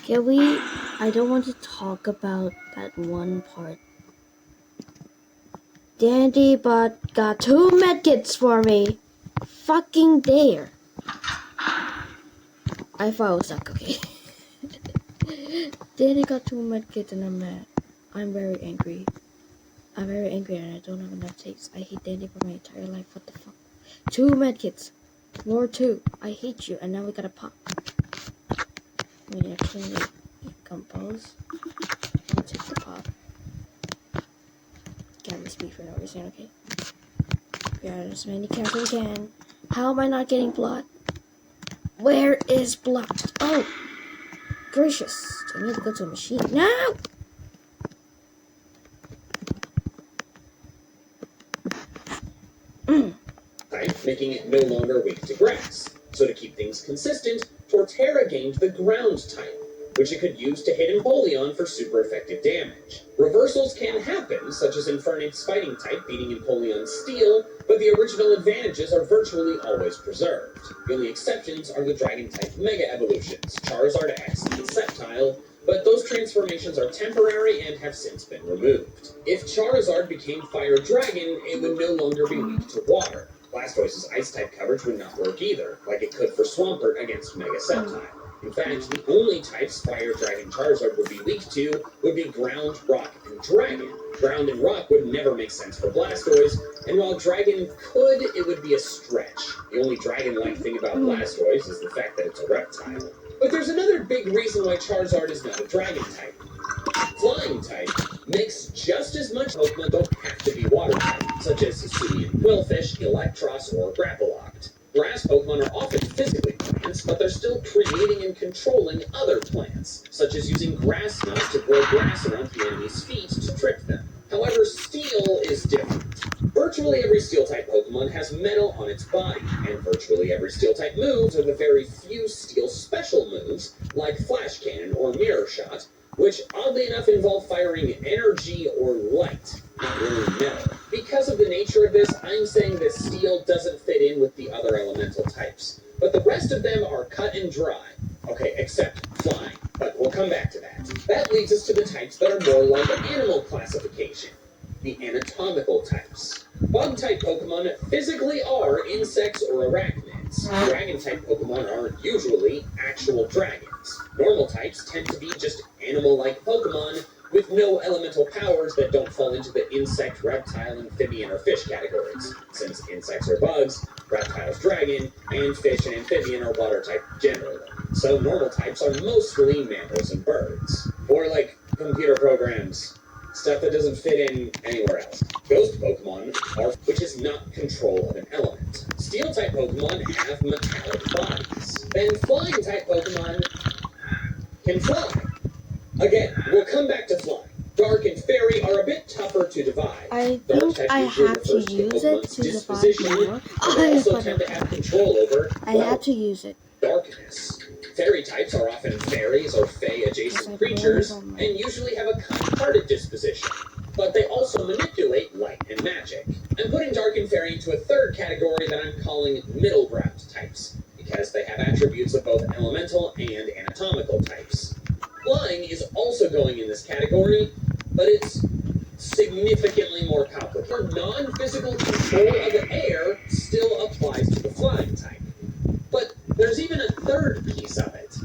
Can we? I don't want to talk about that one part. Dandy but got 2 medkits for me. Fucking dare. I thought I was stuck, okay. Danny got 2 medkits and I'm mad. I'm very angry. I'm very angry and I don't have enough saves. I hate Dandy for my entire life. What the fuck? 2 medkits. More 2. I hate you. And now we gotta pop. I mean, actually, compose. I'll take the pop. Can't miss me for no reason, okay? Grab as many cards as we can. How am I not getting blood? Where is blood? Oh! Gracious. I need to go to a machine. No! Making it no longer weak to grass. So to keep things consistent, Torterra gained the ground type, which it could use to hit Empoleon for super effective damage. Reversals can happen, such as Infernape's fighting type beating Empoleon's steel, but the original advantages are virtually always preserved. The only exceptions are the dragon type mega evolutions, Charizard X and Sceptile, but those transformations are temporary and have since been removed. If Charizard became Fire Dragon, it would no longer be weak to water. Blastoise's Ice-type coverage would not work either, like it could for Swampert against Mega Sceptile. In fact, the only types Fire Dragon Charizard would be weak to would be Ground, Rock, and Dragon. Ground and Rock would never make sense for Blastoise, and while Dragon could, it would be a stretch. The only dragon-like thing about Blastoise is the fact that it's a reptile. But there's another big reason why Charizard is not a dragon type. Flying type makes just as much Pokemon don't have to be water type, such as Hisuian Quillfish, Electros, or Grapploct. Grass Pokemon are often physically plants, but they're still creating and controlling other plants, such as using grass knot to grow grass around the enemy's feet to trip them. However, Steel is different. Virtually every Steel-type Pokemon has metal on its body, and virtually every Steel-type moves are the very few Steel special moves, like Flash Cannon or Mirror Shot, which oddly enough involve firing energy or light, not really metal. Because of the nature of this, I'm saying that Steel doesn't fit in with the other elemental types, but the rest of them are cut and dry. Okay, except Flying, but we'll come back to that. That leads us to the types that are more like animal classification, the anatomical types. Bug-type Pokemon physically are insects or arachnids. Dragon-type Pokemon are usually actual dragons. Normal types tend to be just animal-like Pokemon with no elemental powers that don't fall into the insect, reptile, amphibian, or fish categories, since insects are bugs, reptiles dragon, and fish and amphibian are water type generally. So normal types are mostly mammals and birds. Or like computer programs. Stuff that doesn't fit in anywhere else. Ghost Pokemon are, which is not control of an element. Steel-type Pokemon have metallic bodies. Then Flying-type Pokemon can fly. Again, we'll come back to flying. Dark and Fairy are a bit tougher to divide. I Dark think type I usually have to refers use it Pokemon's to disposition, divide more. but they also tend to have control over, I have to use it. darkness. Fairy types are often fairies or fae-adjacent creatures, and usually have a kind-hearted disposition. But they also manipulate light and magic. I'm putting Dark and Fairy into a third category that I'm calling middle ground types, because they have attributes of both elemental and anatomical types. Flying is also going in this category, but it's significantly more complicated. Non-physical control of the air still applies to the flying type. But there's even a third piece of it.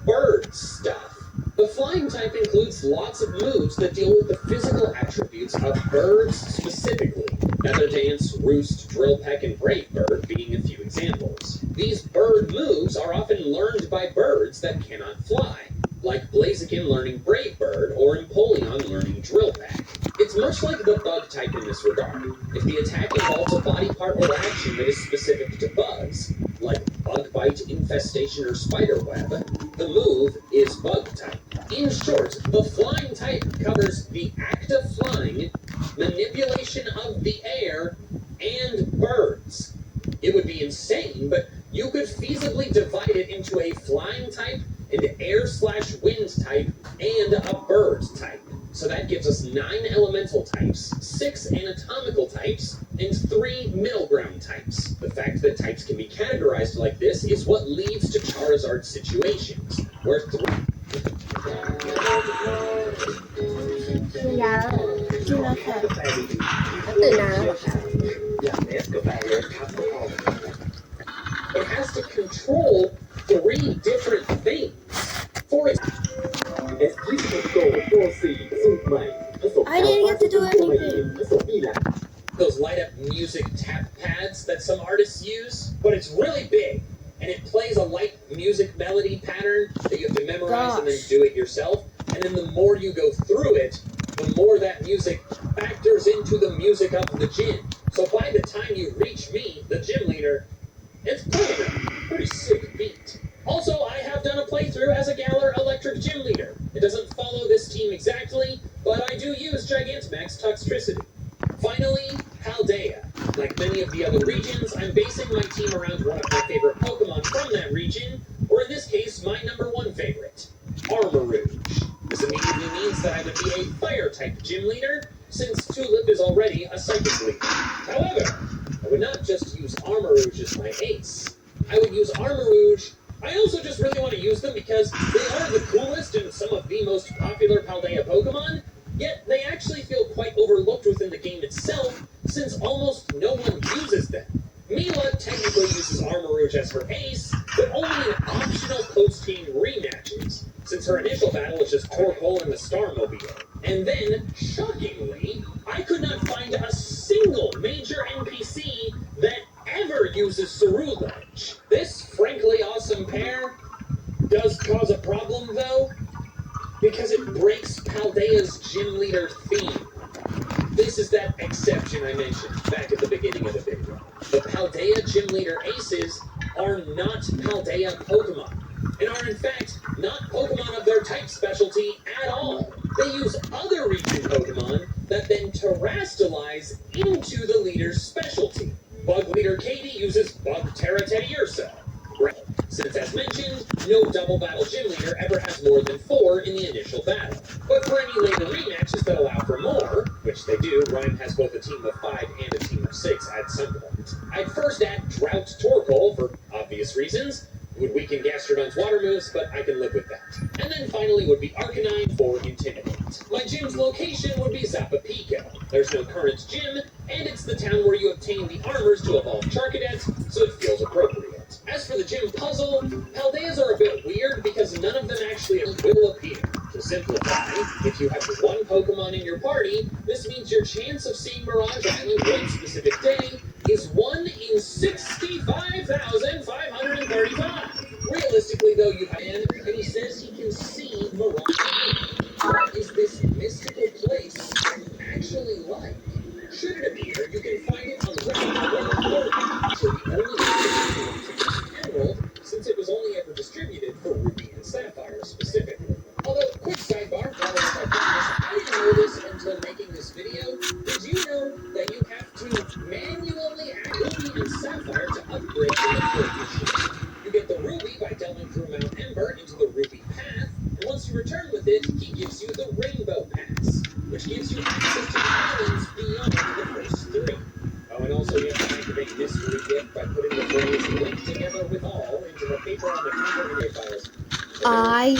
Bird stuff. The flying type includes lots of moves that deal with the physical attributes of birds specifically. Feather Dance, Roost, Drill Peck, and Brave Bird being a few examples. These bird moves are often learned by birds that cannot fly, like Blaziken learning Brave Bird or Empoleon learning Drill Peck. It's much like the bug type in this regard. If the attack involves a body part or action that is specific to bugs, like Bug Bite, Infestation, or Spider Web, the move is bug type. In short, the flying type covers the act of flying, manipulation of the air, and birds. It would be insane, but you could feasibly divide it into a flying type, an air/wind type, and a bird type. So that gives us 9 elemental types, 6 anatomical types, and 3 middle ground types. The fact that types can be categorized like this is what leads to Charizard's situations, where กินยาแล้วเหรอ กินแล้วค่ะ แล้วตื่นนานแล้วเหรอคะ It has to control 3 different things. For example, I didn't get to do anything. those light up music tap pads that some artists use, but it's really big and it plays a light music melody pattern that you have to memorize and then Gosh. do it yourself. And then the more you go through it, the more that music factors into the music of the gym. So by the time you reach me, the gym leader, it's pretty sick beat. Also, I have done a playthrough as a Galar Electric Gym Leader. It doesn't follow this team exactly, but I do use Gigantamax Toxtricity. Finally, Paldea. Like many of the other regions, I'm basing my team around one of my favorite Pokemon from that region, or in this case, my #1 favorite, Armarouge. This immediately means that I would be a Fire-type Gym Leader, since Tulip is already a Psychic Leader. However, I would not just use Armarouge as my ace. I would use Armarouge. I also just really want to use them because they are the coolest and some of the most popular Paldea Pokemon, yet they actually feel quite overlooked within the game itself, since almost no one uses them. Mila technically uses Armarouge as her ace, but only in optional post-game rematches, since her initial battle is just Torkoal and the Starmobile. And then, shockingly, I could not find a single major NPC that ever uses Cerulege. This frankly awesome pair does cause a problem though, because it breaks Paldea's Gym Leader theme. This is that exception I mentioned back at the beginning of the video. The Paldea Gym Leader Aces are not Paldea Pokemon, and are in fact not Pokemon of their type specialty at all. They use other region Pokemon that then terrestrialize into the leader's specialty. Bug Leader Katie uses Bugterra Teddiursa. Since, as mentioned, no double battle gym leader ever has more than 4 in the initial battle. But for any later rematches that allow for more, which they do, Rhyme has both a team of 5 and a team of 6 at some point. I'd first add Drought Torkoal for obvious reasons. It would weaken Gastrodon's water moves, but I can live with that. And then finally would be Arcanine for Intimidate. My gym's location would be Zapapico. There's no current gym, and it's the town where you obtain the armors to evolve Charcadets, so it feels appropriate. As for the gym puzzle, Paldeas are a bit weird because none of them actually will appear. To simplify, if you have 1 Pokemon in your party, this means your chance of seeing Mirage Island one specific day is 1 in 65,535. Realistically, though, you have and he says he can see Mirage Island. What is this mystical place actually like? Should it appear, you can find it on Route 130, so the only Emerald, since it was only ever distributed for Ruby and Sapphire specifically. Although, quick sidebar, following my promise, I didn't know this until making this video. Did you know that you have to manually add Ruby and Sapphire to upgrade the machine? You get the Ruby by delving through Mount Ember into the Ruby Path, and once you return with it, he gives you the Rainbow Pass, which gives you access to the islands beyond the first 3. Oh, and also you have to activate Mystery Gift by putting the phrase "link together with all" into the paper on the cover of your files. I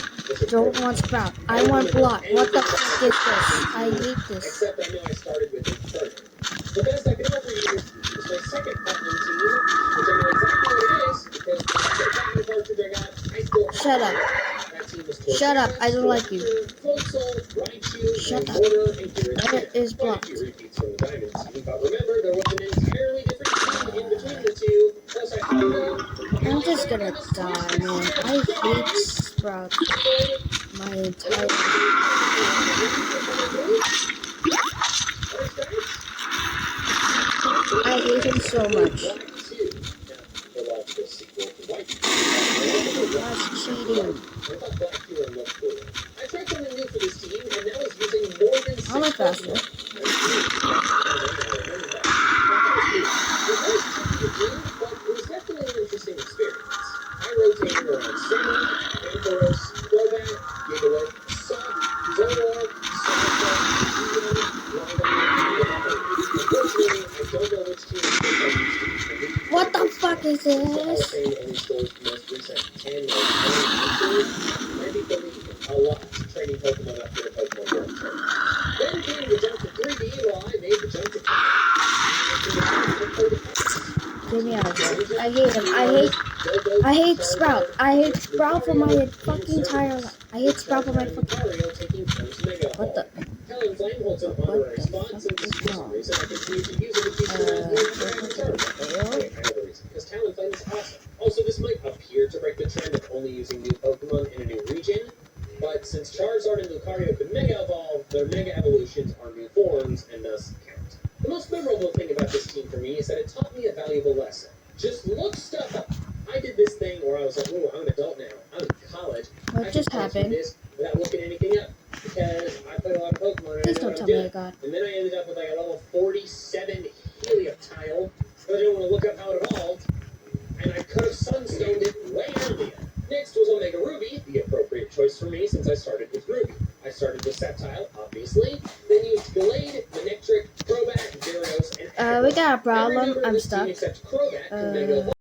don't want Sprout. I want Block. What the fuck is this? I hate this. Except I know I started with it first. The best I can offer you is my second Platinum team, which I know exactly what it is, because the Platinum cartridge I got, I still have. Shut up. That team was Shut up. I don't like you. Floatzel, Raichu, Shut and up. Border, and Giratina. That is blocked. Quite a few repeats from the Diamond team, but remember, there was an entirely different team in between the two, plus I found out... I'm just gonna die, man. I hate Sprout. My entire... I hate him so much. That's cheating. I tried something new for this team, and now it's using more than 6 I'm not faster. But it was definitely an interesting experience. I rotated around Summer, Ampharos, Crobat, Gigalith, Sock, Zoroark, Sonic, Ian, Unfortunately, I don't know which team is What the fuck is this? Any store's most recent 10 or 20 might be believed a lot. training Pokemon up for the Pokemon Go tournament. Then came the jump to 3D while I made the jump to Get me out of here. I hate him. I hate Sprout. I hate Sprout for my fucking entire life. I hate Sprout for my fucking... What the... Talonflame holds an honorary spot since for some reason I continue to use it to teach the because Talonflame is awesome. Also, this might appear to break the trend of only using new Pokemon in a new region, but since Charizard and Lucario could Mega Evolve, their Mega Evolutions are new forms and thus count. The most memorable thing about this team for me is that it taught me a valuable lesson. Just look stuff up. I did this thing where I was like, oh, I'm an adult now. I'm in college. What just happened? This without looking anything up. Because I played a lot of Pokemon and Please I know don't what tell I'm me I doing. got... And then I ended up with like a level 47 Helioptile. But I didn't want to look up how it evolved. And I could have Sunstoned it way earlier. Next was Omega Ruby, the appropriate choice for me since I started with Ruby. I started with Sceptile, obviously, then used Gallade, Manectric, Crobat, Gyarados, and we got a problem. I'm stuck. Except Crobat can Mega Evolve.